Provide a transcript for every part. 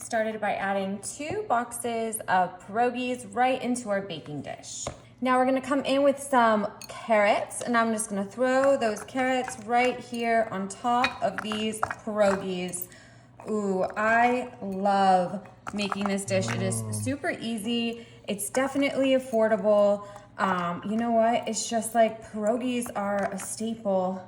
started by adding 2 boxes of pierogies right into our baking dish. Now we're gonna come in with some carrots, and I'm just gonna throw those carrots right here on top of these pierogies. Ooh, I love making this dish. It is super easy. It's definitely affordable. You know what? It's just like pierogies are a staple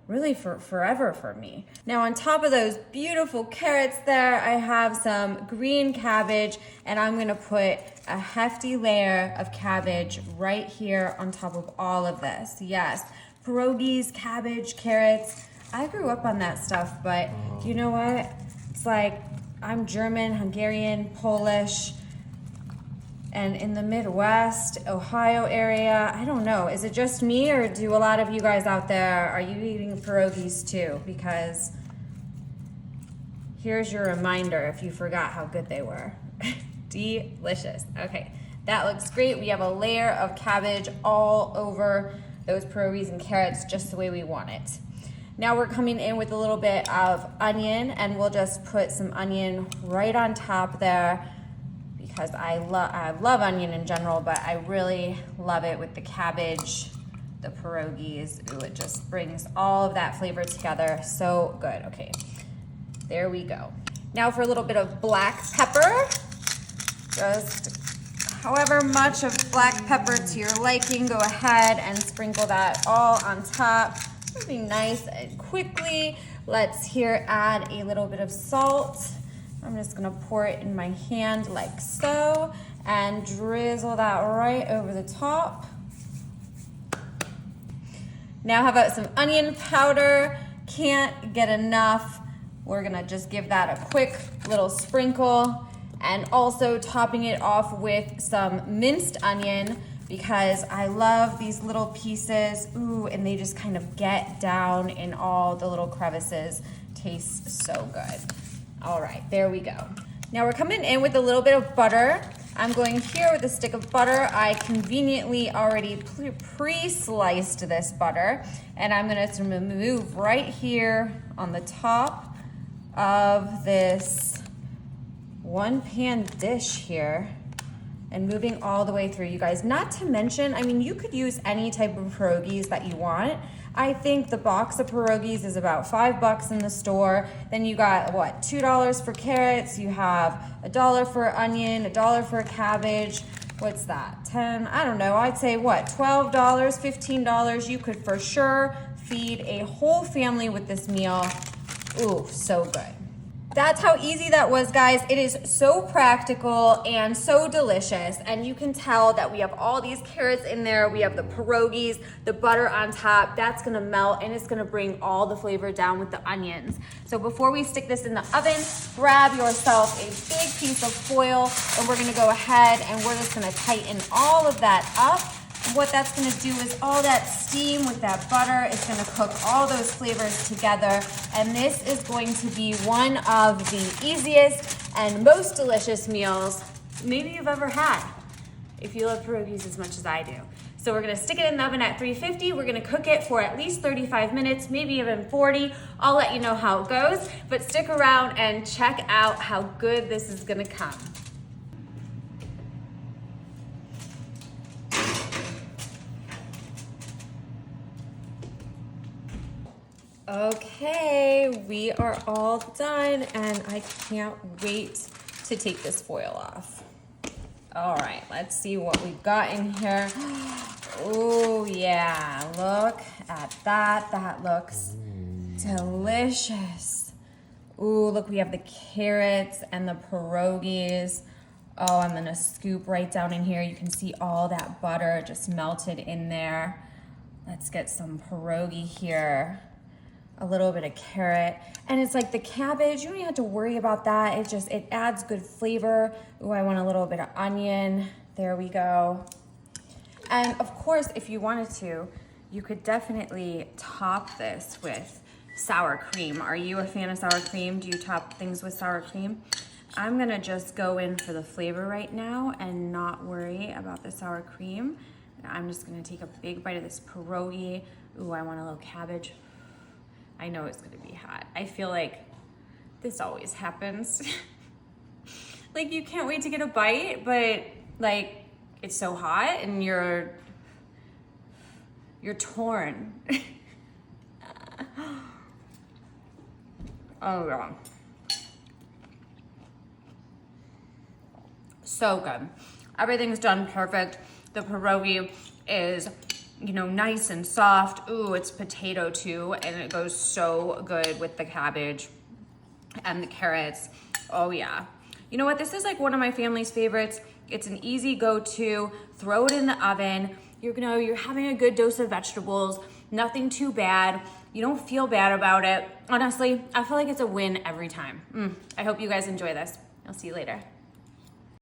really for forever for me. Now on top of those beautiful carrots there, I have some green cabbage, and I'm gonna put a hefty layer of cabbage right here on top of all of this. Yes, pierogies, cabbage, carrots. I grew up on that stuff, but you know what? It's like I'm German, Hungarian, Polish, and in the Midwest, Ohio area, I don't know. Is it just me, or do a lot of you guys out there, are you eating pierogies too? Because here's your reminder if you forgot how good they were. Delicious. Okay, that looks great. We have a layer of cabbage all over those pierogies and carrots just the way we want it. Now we're coming in with a little bit of onion, and we'll just put some onion right on top there, because I love onion in general, but I really love it with the cabbage, the pierogies. Ooh, it just brings all of that flavor together. So good. Okay, there we go. Now for a little bit of black pepper. Just however much of black pepper to your liking, go ahead and sprinkle that all on top. Moving nice and quickly. Let's here add a little bit of salt. I'm just gonna pour it in my hand like so and drizzle that right over the top. Now how about some onion powder? Can't get enough. We're gonna just give that a quick little sprinkle, and also topping it off with some minced onion, because I love these little pieces. Ooh, and they just kind of get down in all the little crevices. Tastes so good. All right, there we go. Now we're coming in with a little bit of butter. I'm going here with a stick of butter. I conveniently already pre-sliced this butter, and I'm gonna move right here on the top of this one pan dish here, and moving all the way through, you guys. Not to mention, I mean, you could use any type of pierogies that you want. I think the box of pierogies is about $5 in the store. Then you got, what, $2 for carrots, you have $1 for onion, $1 for cabbage. What's that, 10, I don't know, I'd say what, $12, $15. You could for sure feed a whole family with this meal. Ooh, so good. That's how easy that was, guys. It is so practical and so delicious, and you can tell that we have all these carrots in there. We have the pierogies, the butter on top. That's gonna melt, and it's gonna bring all the flavor down with the onions. So before we stick this in the oven, grab yourself a big piece of foil, and we're gonna go ahead and we're just gonna tighten all of that up. What that's gonna do is all that steam with that butter is gonna cook all those flavors together, and this is going to be one of the easiest and most delicious meals maybe you've ever had, if you love pierogies as much as I do. So we're gonna stick it in the oven at 350. We're gonna cook it for at least 35 minutes, maybe even 40. I'll let you know how it goes, but stick around and check out how good this is gonna come. Okay, we are all done, and I can't wait to take this foil off. All right, let's see what we've got in here. Oh yeah, look at that. That looks delicious. Ooh, look, we have the carrots and the pierogies. Oh, I'm gonna scoop right down in here. You can see all that butter just melted in there. Let's get some pierogi here. A little bit of carrot, and it's like the cabbage, you don't even have to worry about that. It adds good flavor. Ooh, I want a little bit of onion. There we go. And of course, if you wanted to, you could definitely top this with sour cream. Are you a fan of sour cream? Do you top things with sour cream? I'm gonna just go in for the flavor right now and not worry about the sour cream. I'm just gonna take a big bite of this pierogi. Ooh, I want a little cabbage. I know it's gonna be hot. I feel like this always happens. like you can't wait to get a bite, but like it's so hot and you're torn. Oh yeah. So good. Everything's done perfect. The pierogi is, you know, nice and soft. Ooh, it's potato too, and it goes so good with the cabbage and the carrots. Oh yeah. You know what? This is like one of my family's favorites. It's an easy go-to. Throw it in the oven. You're having a good dose of vegetables. Nothing too bad. You don't feel bad about it. Honestly, I feel like it's a win every time. I hope you guys enjoy this. I'll see you later.